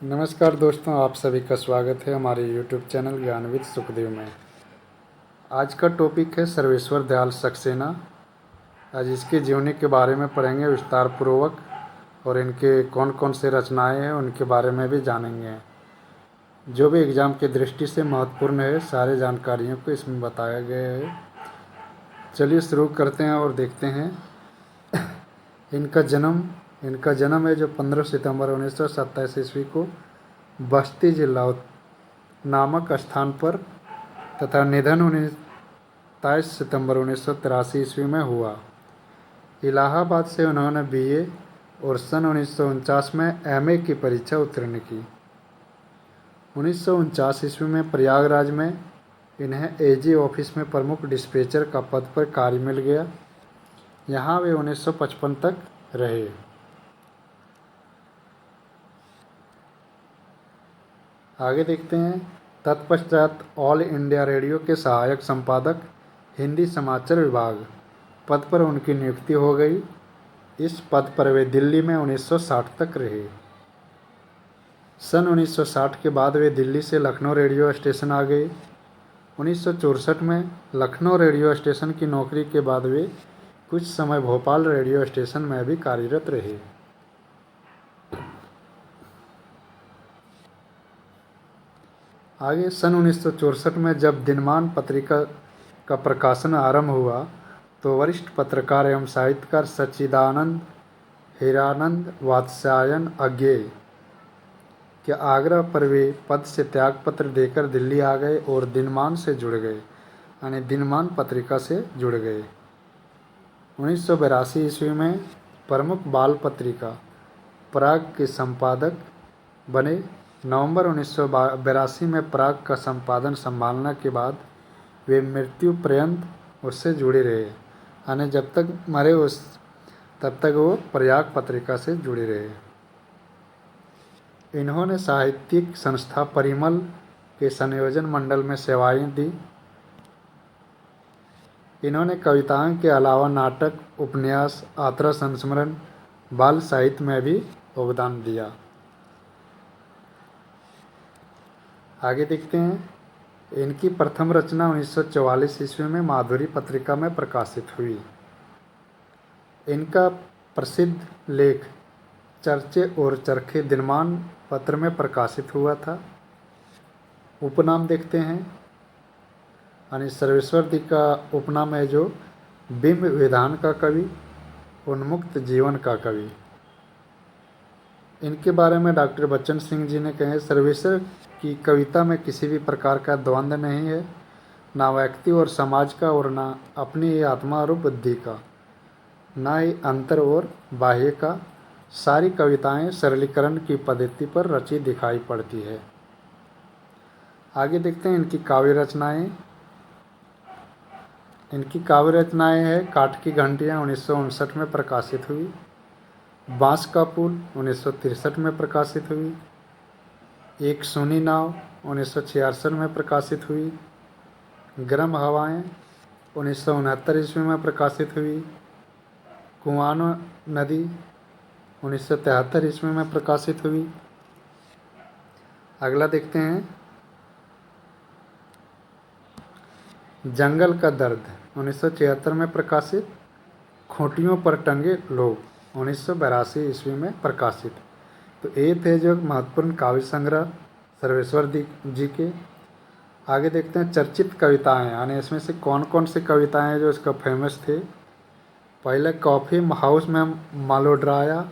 नमस्कार दोस्तों, आप सभी का स्वागत है हमारे यूट्यूब चैनल ज्ञान विद सुखदेव में। आज का टॉपिक है सर्वेश्वर दयाल सक्सेना। आज इसके जीवनी के बारे में पढ़ेंगे विस्तार पूर्वक और इनके कौन कौन से रचनाएं हैं उनके बारे में भी जानेंगे। जो भी एग्ज़ाम की दृष्टि से महत्वपूर्ण है, सारे जानकारियों को इसमें बताया गया है। चलिए शुरू करते हैं और देखते हैं। इनका जन्म है जो 15 सितंबर 1927 ईस्वी को बस्ती जिला नामक स्थान पर तथा निधन 23 सितंबर 1983 ईस्वी में हुआ। इलाहाबाद से उन्होंने बीए और सन 1949 में एमए की परीक्षा उत्तीर्ण की। 1949 ईस्वी में प्रयागराज में इन्हें एजी ऑफिस में प्रमुख डिस्पैचर का पद पर कार्य मिल गया। यहाँ वे 1955 तक रहे। आगे देखते हैं। तत्पश्चात ऑल इंडिया रेडियो के सहायक संपादक हिंदी समाचार विभाग पद पर उनकी नियुक्ति हो गई। इस पद पर वे दिल्ली में 1960 तक रहे। सन 1960 के बाद वे दिल्ली से लखनऊ रेडियो स्टेशन आ गए। 1964 में लखनऊ रेडियो स्टेशन की नौकरी के बाद वे कुछ समय भोपाल रेडियो स्टेशन में भी कार्यरत रहे। आगे सन 1964 में जब दिनमान पत्रिका का प्रकाशन आरंभ हुआ तो वरिष्ठ पत्रकार एवं साहित्यकार सच्चिदानंद हीरानंद वात्स्यायन अज्ञेय के आग्रह पर वे पद से त्यागपत्र देकर दिल्ली आ गए और दिनमान से जुड़ गए, यानी दिनमान पत्रिका से जुड़ गए। 1982 ईस्वी में प्रमुख बाल पत्रिका पराग के संपादक बने। नवंबर 1982 में पराग का संपादन संभालने के बाद वे मृत्यु पर्यंत उससे जुड़े रहे, यानी जब तक मरे तब तक वो प्रयाग पत्रिका से जुड़े रहे। इन्होंने साहित्यिक संस्था परिमल के संयोजन मंडल में सेवाएं दी। इन्होंने कविताओं के अलावा नाटक, उपन्यास, आत्रा संस्मरण, बाल साहित्य में भी योगदान दिया। आगे देखते हैं। इनकी प्रथम रचना 1944 ईस्वी में माधुरी पत्रिका में प्रकाशित हुई। इनका प्रसिद्ध लेख चर्चे और चरखे दिनमान पत्र में प्रकाशित हुआ था। उपनाम देखते हैं। यानी सर्वेश्वर दी का उपनाम है जो बिंब विधान का कवि, उन्मुक्त जीवन का कवि। इनके बारे में डॉक्टर बच्चन सिंह जी ने कहे, सर्वेश्वर की कविता में किसी भी प्रकार का द्वंद्व नहीं है, ना व्यक्ति और समाज का और ना अपनी ही आत्मा और बुद्धि का, ना ही अंतर और बाह्य का। सारी कविताएं सरलीकरण की पद्धति पर रची दिखाई पड़ती है। आगे देखते हैं इनकी काव्य रचनाएं। इनकी काव्य रचनाएं है काठ की घंटियां 1959 में प्रकाशित हुई। बांस का पुल 1963 में प्रकाशित हुई। एक सूनी नाव 1966 में प्रकाशित हुई। गर्म हवाएं 1969 ईस्वी में प्रकाशित हुई। कुआनो नदी 1973 ईस्वी में प्रकाशित हुई। अगला देखते हैं। जंगल का दर्द 1976 में प्रकाशित। खूंटियों पर टंगे लोग 1982 ईस्वी में प्रकाशित। तो ये थे जो महत्वपूर्ण काव्य संग्रह सर्वेश्वर जी के। आगे देखते हैं चर्चित कविताएं, यानी इसमें से कौन कौन सी कविताएं हैं जो इसका फेमस थे। पहले कॉफ़ी हाउस में मालोड्राया,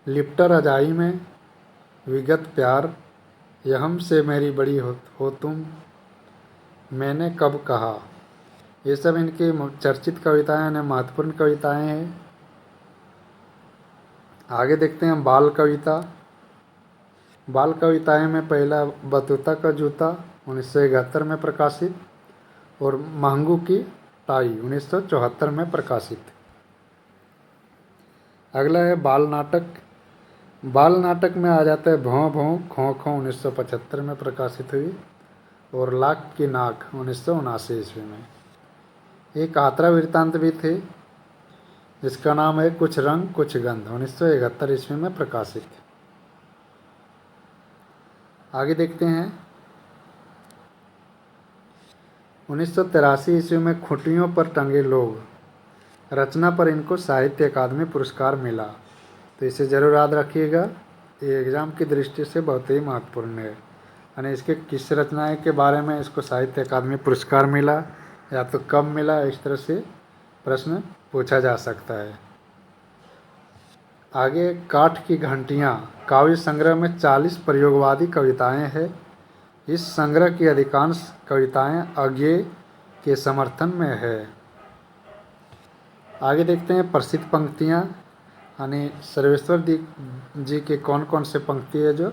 लिप्टर रजाई में, विगत प्यार, यहम से मेरी बड़ी हो तुम, मैंने कब कहा। ये सब इनकी चर्चित कविताएं यानी महत्वपूर्ण कविताएं हैं। आगे देखते हैं बाल कविता। बाल कविताएं में पहला बतूता का जूता 1971 में प्रकाशित और महंगू की टाई 1974 में प्रकाशित। अगला है बाल नाटक। बाल नाटक में आ जाता है भौं भौं खों खों 1975 में प्रकाशित हुई और लाख की नाक 1979 ईस्वी में। एक आत्रा वृत्तांत भी थे जिसका नाम है कुछ रंग कुछ गंध 1971 ईस्वी में प्रकाशित। आगे देखते हैं 1983 ईस्वी में खुटियों पर टंगे लोग रचना पर इनको साहित्य अकादमी पुरस्कार मिला। तो इसे ज़रूर याद रखिएगा, ये एग्ज़ाम की दृष्टि से बहुत ही महत्वपूर्ण है। यानी इसके किस रचनाएं के बारे में इसको साहित्य अकादमी पुरस्कार मिला या तो कब मिला, इस तरह से प्रश्न पूछा जा सकता है। आगे काठ की घंटियाँ काव्य संग्रह में 40 प्रयोगवादी कविताएं हैं। इस संग्रह की अधिकांश कविताएं अज्ञेय के समर्थन में है। आगे देखते हैं प्रसिद्ध पंक्तियां, यानी सर्वेश्वर जी के कौन कौन से पंक्ति है जो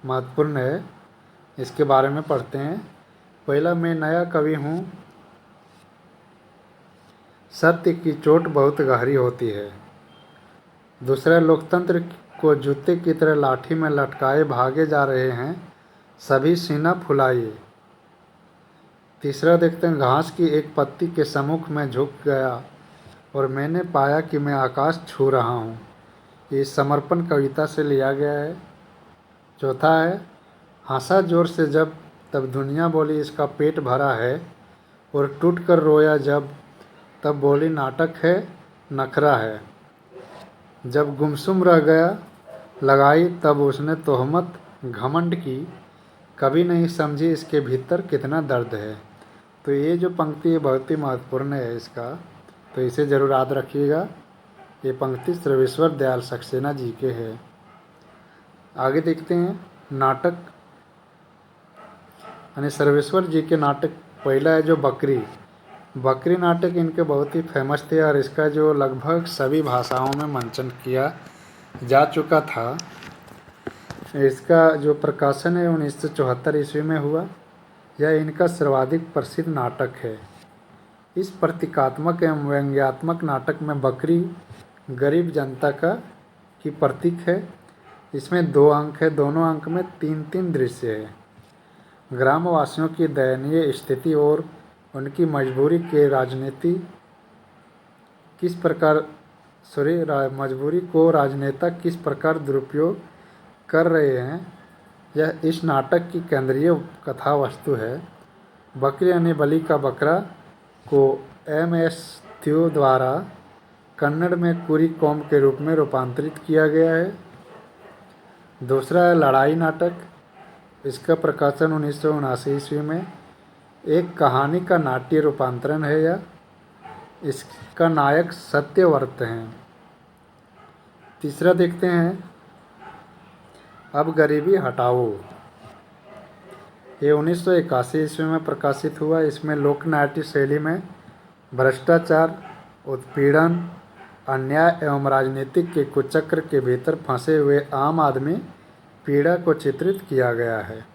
महत्वपूर्ण है, इसके बारे में पढ़ते हैं। पहला, मैं नया कवि हूँ, सत्य की चोट बहुत गहरी होती है। दूसरा, लोकतंत्र को जूते की तरह लाठी में लटकाए भागे जा रहे हैं, सभी सीना फुलाइए। तीसरा देखते हैं, घास की एक पत्ती के सम्मुख में झुक गया और मैंने पाया कि मैं आकाश छू रहा हूँ। ये समर्पण कविता से लिया गया है। चौथा है, हंसा जोर से जब तब दुनिया बोली इसका पेट भरा है, और टूट कर रोया जब तब बोली नाटक है नखरा है। जब गुमसुम रह गया लगाई तब उसने तोहमत घमंड की, कभी नहीं समझी इसके भीतर कितना दर्द है। तो ये जो पंक्ति है बहुत ही महत्वपूर्ण है इसका, तो इसे ज़रूर याद रखिएगा। ये पंक्ति सर्वेश्वर दयाल सक्सेना जी के है। आगे देखते हैं नाटक, यानी सर्वेश्वर जी के नाटक। पहला है जो बकरी नाटक इनके बहुत ही फेमस थे और इसका जो लगभग सभी भाषाओं में मंचन किया जा चुका था। इसका जो प्रकाशन है 1974 ईस्वी में हुआ। यह इनका सर्वाधिक प्रसिद्ध नाटक है। इस प्रतीकात्मक एवं व्यंग्यात्मक नाटक में बकरी गरीब जनता की प्रतीक है। इसमें 2 अंक है, दोनों अंक में 3-3 दृश्य है। ग्रामवासियों की दयनीय स्थिति और उनकी मजबूरी को राजनेता किस प्रकार दुरुपयोग कर रहे हैं, यह इस नाटक की केंद्रीय कथा वस्तु है। बकरी यानी बलि का बकरा को MS थ्यो द्वारा कन्नड़ में कुरी कौम के रूप में रूपांतरित किया गया है। दूसरा है लड़ाई नाटक। इसका प्रकाशन 1979 ईस्वी में। एक कहानी का नाट्य रूपांतरण है यह। इसका नायक सत्यव्रत हैं। तीसरा देखते हैं अब गरीबी हटाओ। ये 1981 ईस्वी में प्रकाशित हुआ। इसमें लोकनाट्य शैली में भ्रष्टाचार, उत्पीड़न, अन्याय एवं राजनीतिक के कुचक्र के भीतर फंसे हुए आम आदमी पीड़ा को चित्रित किया गया है।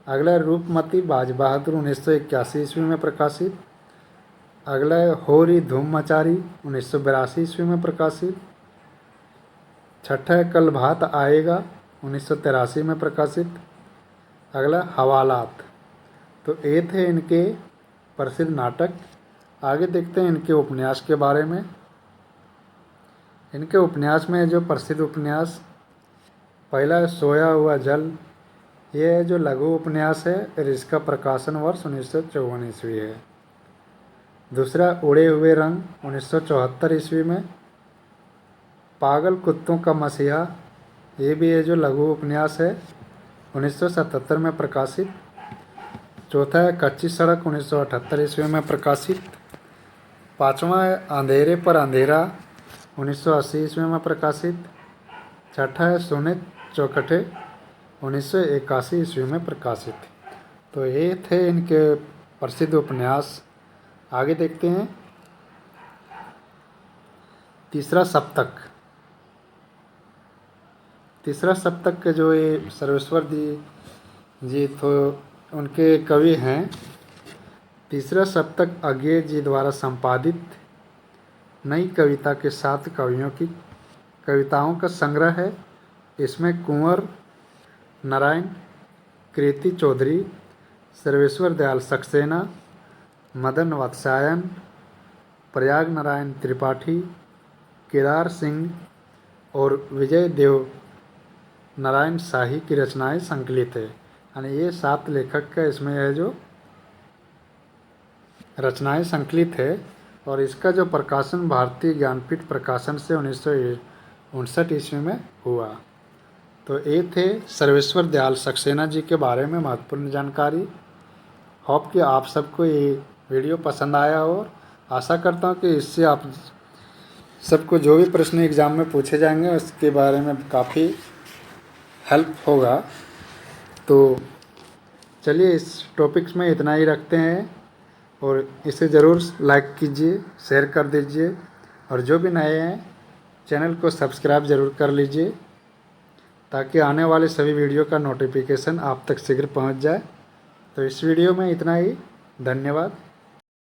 अगला रूपमती बाज बहादुर 1981 ईस्वी में प्रकाशित। अगला होरी धूम मचारी 1982 ईस्वी में प्रकाशित। छठा है कल भात आएगा 1983 में प्रकाशित। अगला हवालात। तो ये थे इनके प्रसिद्ध नाटक। आगे देखते हैं इनके उपन्यास के बारे में। इनके उपन्यास में जो प्रसिद्ध उपन्यास, पहला है सोया हुआ जल। ये जो लघु उपन्यास है और इसका प्रकाशन वर्ष 1954 ईस्वी है। दूसरा उड़े हुए रंग 1974 ईस्वी में। पागल कुत्तों का मसीहा, ये भी है जो लघु उपन्यास है, 1977 में प्रकाशित। चौथा है कच्ची सड़क 1978 ईस्वी में प्रकाशित। पाँचवा है अंधेरे पर अंधेरा 1980 ईस्वी में प्रकाशित। छठा है सोने चौखटे 1981 ईस्वी में प्रकाशित। तो ये थे इनके प्रसिद्ध उपन्यास। आगे देखते हैं तीसरा सप्तक के जो ये सर्वेश्वर जी तो उनके कवि हैं। तीसरा सप्तक अज्ञेय जी द्वारा संपादित नई कविता के 7 कवियों की कविताओं का संग्रह है। इसमें कुंवर नारायण, कृति चौधरी, सर्वेश्वर दयाल सक्सेना, मदन वात्स्यायन, प्रयाग नारायण त्रिपाठी, केदार सिंह और विजय देव नारायण शाही की रचनाएं संकलित है। यानी ये 7 लेखक का इसमें है जो रचनाएं संकलित है। और इसका जो प्रकाशन भारतीय ज्ञानपीठ प्रकाशन से 1959 ईस्वी में हुआ। तो ये थे सर्वेश्वर दयाल सक्सेना जी के बारे में महत्वपूर्ण जानकारी। होप कि आप सबको ये वीडियो पसंद आया हो। और आशा करता हूँ कि इससे आप सबको जो भी प्रश्न एग्ज़ाम में पूछे जाएंगे उसके बारे में काफ़ी हेल्प होगा। तो चलिए इस टॉपिक्स में इतना ही रखते हैं और इसे ज़रूर लाइक कीजिए, शेयर कर दीजिए और जो भी नए हैं चैनल को सब्सक्राइब ज़रूर कर लीजिए ताकि आने वाले सभी वीडियो का नोटिफिकेशन आप तक शीघ्र पहुंच जाए। तो इस वीडियो में इतना ही। धन्यवाद।